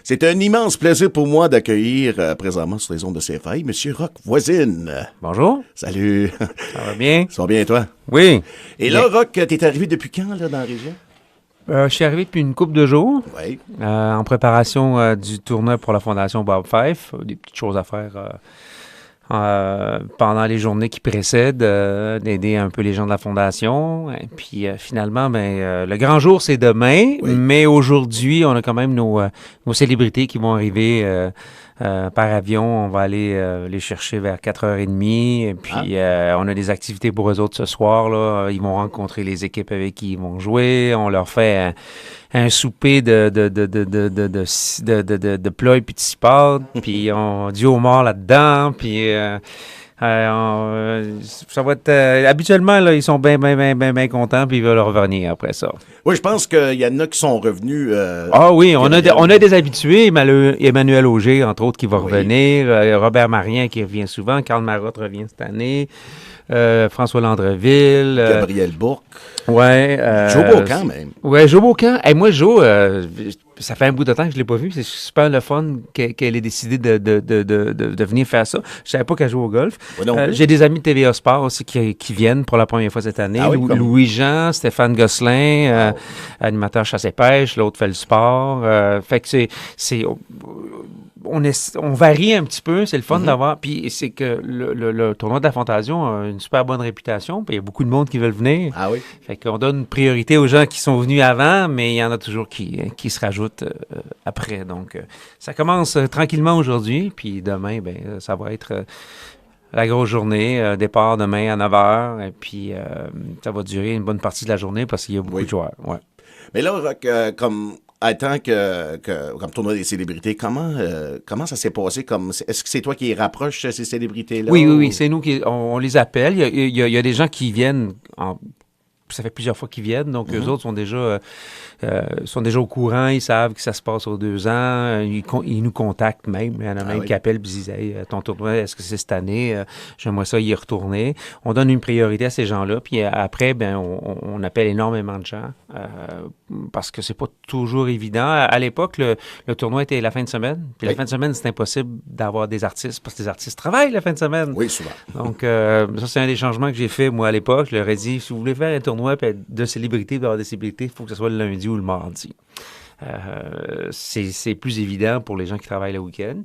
C'est un immense plaisir pour moi d'accueillir présentement sur les ondes de CFI, M. Roch Voisine. Bonjour. Salut. Ça va bien? Ça va bien, toi? Oui. Et là, Roch, t'es arrivé depuis quand, là, dans la région? Je suis arrivé depuis une couple de jours, Oui. en préparation du tournoi pour la Fondation Bob Fife. Des petites choses à faire pendant les journées qui précèdent, d'aider un peu les gens de la Fondation. Et puis finalement, le grand jour, c'est demain, Oui. mais aujourd'hui, on a quand même nos célébrités qui vont arriver par avion. On va aller les chercher vers 4h30. Et puis, on a des activités pour eux autres ce soir, là. Ils vont rencontrer les équipes avec qui ils vont jouer. On leur fait un souper de plats et puis de cipotes. Puis, on du homard là-dedans. Puis, ça va être... habituellement, là, ils sont bien contents, puis ils veulent revenir après ça. Oui, je pense qu'il y en a qui sont revenus. Ah oui, on a des habitués. Emmanuel Auger, entre autres, qui va revenir. Robert Marien, qui revient souvent. Karl Marotte revient cette année. François Landreville. Gabriel Bourque. Ouais. Joe Beaucamp, même. Ouais, Joe Beaucamp. Hey, moi, Joe, ça fait un bout de temps que je ne l'ai pas vu. C'est super le fun qu'elle ait décidé de venir faire ça. Je ne savais pas qu'elle jouait au golf. Ouais, j'ai des amis de TVA Sport aussi qui viennent pour la première fois cette année. Ah oui, Louis-Jean, Stéphane Gosselin, animateur chasse et pêche, l'autre fait le sport. Fait que on varie un petit peu, c'est le fun d'avoir. Puis c'est que le tournoi de la Fondation a une super bonne réputation. Puis il y a beaucoup de monde qui veulent venir. Ah oui. Fait qu'on donne priorité aux gens qui sont venus avant, mais il y en a toujours qui se rajoutent après. Donc, ça commence tranquillement aujourd'hui. Puis demain, ça va être la grosse journée. Départ demain à 9h. Et puis, ça va durer une bonne partie de la journée parce qu'il y a beaucoup de joueurs. Ouais. Mais là, Roch, comme tournoi des célébrités, comment ça s'est passé? Est-ce que c'est toi qui rapproches ces célébrités-là? Oui, c'est nous on les appelle. Il y a des gens qui viennent ça fait plusieurs fois qu'ils viennent, donc eux autres sont déjà au courant, ils savent que ça se passe aux 2 ans, ils nous contactent même. Il y en a même qui appellent et disent hey, ton tournoi, est-ce que c'est cette année? J'aimerais ça y retourner. On donne une priorité à ces gens-là, puis après, on appelle énormément de gens parce que c'est pas toujours évident. À l'époque, le tournoi était la fin de semaine, puis la fin de semaine, c'est impossible d'avoir des artistes parce que les artistes travaillent la fin de semaine. Oui, souvent. Donc, ça, c'est un des changements que j'ai fait, moi, à l'époque. Je leur ai dit, si vous voulez faire un tournoi de célébrités, d'avoir des célébrités, il faut que ce soit le lundi ou le mardi. C'est plus évident pour les gens qui travaillent le week-end.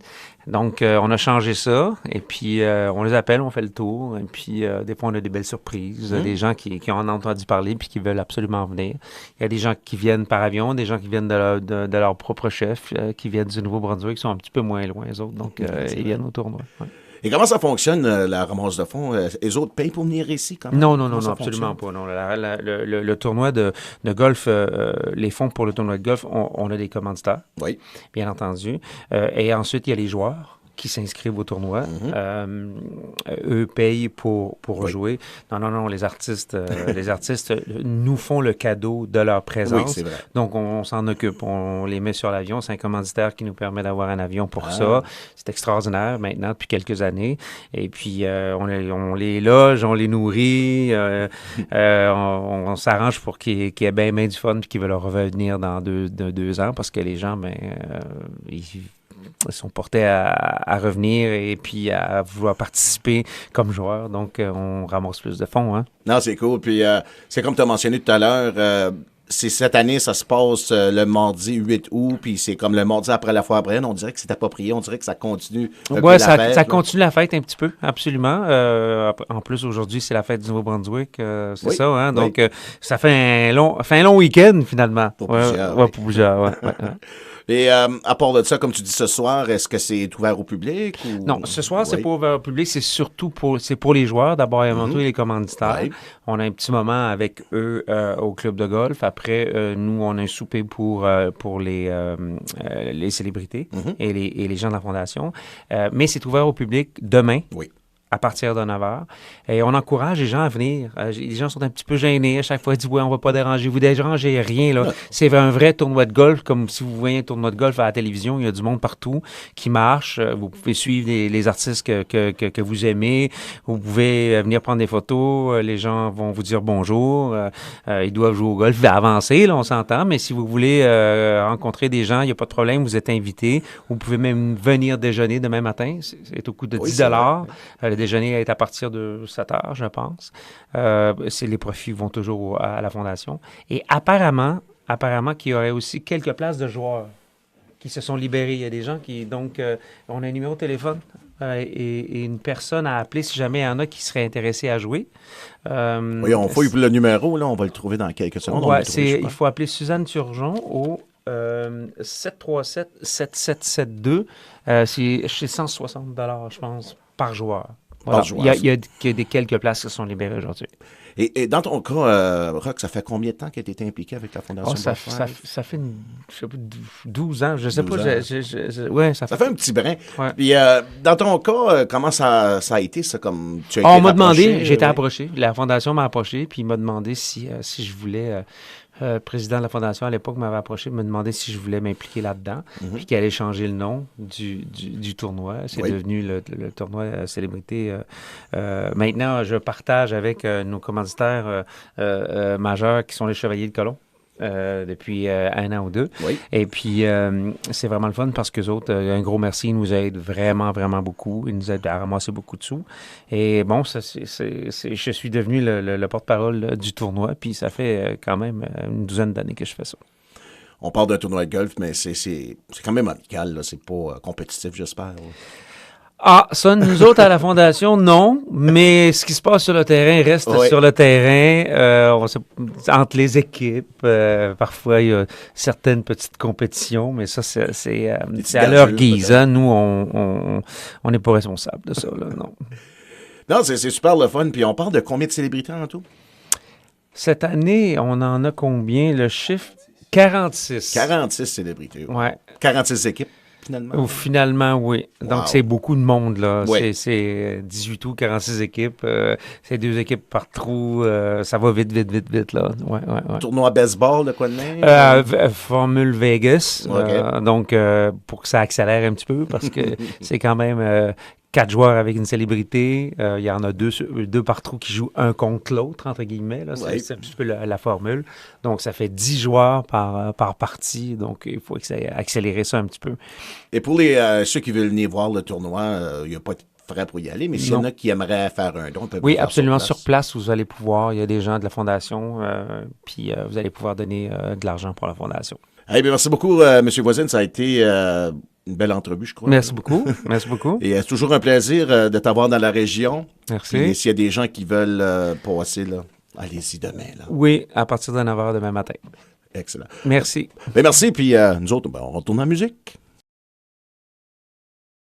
Donc, on a changé ça, et puis on les appelle, on fait le tour, et puis des fois, on a des belles surprises, des gens qui en ont entendu parler puis qui veulent absolument venir. Il y a des gens qui viennent par avion, des gens qui viennent de leur propre chef, qui viennent du Nouveau-Brunswick, qui sont un petit peu moins loin, les autres, donc ils viennent au tournoi. Ouais. Et comment ça fonctionne, la ramasse de fonds? Les autres payent pour venir ici? Non, absolument pas. Non. Le tournoi de golf, les fonds pour le tournoi de golf, on a des commanditaires, bien entendu. Et ensuite, il y a les joueurs qui s'inscrivent au tournoi. Eux payent pour jouer. Non, les artistes nous font le cadeau de leur présence. Oui, c'est vrai. Donc, on s'en occupe. On les met sur l'avion. C'est un commanditaire qui nous permet d'avoir un avion pour ça. C'est extraordinaire maintenant, depuis quelques années. Et puis, on les loge, on les nourrit. On s'arrange pour qu'il y ait bien du fun et qu'ils veulent revenir dans 2 ans parce que les gens, ils sont portés à revenir et puis à vouloir participer comme joueur. Donc, on ramasse plus de fonds. Hein? Non, c'est cool. Puis, c'est comme tu as mentionné tout à l'heure, cette année, ça se passe le mardi 8 août, puis c'est comme le mardi après la foire Brenne. On dirait que c'est approprié, on dirait que ça continue. Oui, ça continue la fête un petit peu, absolument. En plus, aujourd'hui, c'est la fête du Nouveau-Brunswick, ça, hein? Donc, ça fait un long week-end, finalement. Pour plusieurs. Ouais. Et à part de ça, comme tu dis ce soir, est-ce que c'est ouvert au public? Ou... Non, ce soir, c'est pas ouvert au public, c'est surtout pour les joueurs, d'abord et avant tout, et les commanditaires. Oui. On a un petit moment avec eux au club de golf. Après, nous, on a un souper pour les célébrités et les gens de la Fondation. Mais c'est ouvert au public demain. Oui. à partir de 9 heures. Et on encourage les gens à venir. Les gens sont un petit peu gênés. À chaque fois, ils disent, ouais, on va pas déranger. Vous dérangez rien, là. C'est un vrai tournoi de golf, comme si vous voyez un tournoi de golf à la télévision. Il y a du monde partout qui marche. Vous pouvez suivre les artistes que vous aimez. Vous pouvez venir prendre des photos. Les gens vont vous dire bonjour. Ils doivent jouer au golf. Avancer, là, on s'entend. Mais si vous voulez rencontrer des gens, il n'y a pas de problème. Vous êtes invités. Vous pouvez même venir déjeuner demain matin. C'est au coût de 10 $. Le déjeuner est à partir de 7 heures, je pense. Les profits vont toujours à la fondation. Et apparemment qu'il y aurait aussi quelques places de joueurs qui se sont libérées. Il y a des gens qui... Donc, on a un numéro de téléphone et une personne à appeler si jamais il y en a qui seraient intéressés à jouer. Oui, on fouille le numéro, là, on va le trouver dans quelques secondes. Ouais, il faut appeler Suzanne Turgeon au 737-7772. C'est 160 $, je pense, par joueur. Voilà. Il y a quelques places qui sont libérées aujourd'hui. Et dans ton cas, Roch, ça fait combien de temps que tu étais impliqué avec la Fondation ça fait 12 ans. Je sais pas. Ouais, ça fait un petit brin. Ouais. Puis, dans ton cas, comment ça a été, ça? Comme tu as été on m'a demandé, j'ai été oui. approché. La Fondation m'a approché, puis il m'a demandé si je voulais... le président de la Fondation à l'époque m'avait approché, me demandait si je voulais m'impliquer là-dedans, puis qu'il allait changer le nom du tournoi. C'est devenu le tournoi Célébrité. Maintenant, je partage avec nos commanditaires majeurs qui sont les Chevaliers de Colomb. Depuis 1 an ou 2. Oui. Et puis, c'est vraiment le fun parce qu'eux autres, un gros merci, ils nous aident vraiment, vraiment beaucoup. Ils nous aident à ramasser beaucoup de sous. Et bon, je suis devenu le porte-parole du tournoi, puis ça fait quand même une douzaine d'années que je fais ça. On parle d'un tournoi de golf, mais c'est quand même amical, là. C'est pas compétitif, j'espère. Ah, ça, nous autres à la Fondation, non, mais ce qui se passe sur le terrain reste sur le terrain. Entre les équipes, parfois, il y a certaines petites compétitions, mais ça, c'est à leur guise. Hein. Nous, on n'est pas responsable de ça, là, non. Non, c'est super le fun. Puis on parle de combien de célébrités en tout? Cette année, on en a combien? Le chiffre? 46. 46 célébrités. Ouais. 46 équipes. Finalement, oui. Donc, c'est beaucoup de monde, là. Oui. C'est 18 août, 46 équipes. C'est 2 équipes par trou. Ça va vite, là. Ouais. Tournoi baseball, de quoi de même? Formule Vegas. Okay. Donc, pour que ça accélère un petit peu, parce que c'est quand même 4 joueurs avec une célébrité. Il y en a 2 par trou qui jouent un contre l'autre, entre guillemets. Là. C'est un petit peu la formule. Donc, ça fait 10 joueurs par partie. Donc, il faut accélérer ça un petit peu. Et pour ceux qui veulent venir voir le tournoi, il n'y a pas de frais pour y aller, mais s'il y en a qui aimeraient faire un don, oui, absolument. Sur place, vous allez pouvoir. Il y a des gens de la Fondation, puis vous allez pouvoir donner de l'argent pour la Fondation. Eh bien, merci beaucoup, M. Voisine. Ça a été une belle entrevue, je crois. Merci beaucoup. Merci beaucoup. Et c'est toujours un plaisir de t'avoir dans la région. Merci. Et s'il y a des gens qui veulent passer, là, allez-y demain. Là. Oui, à partir de 9 h demain matin. Excellent. Merci. Bien, merci. Puis nous autres, on retourne en musique.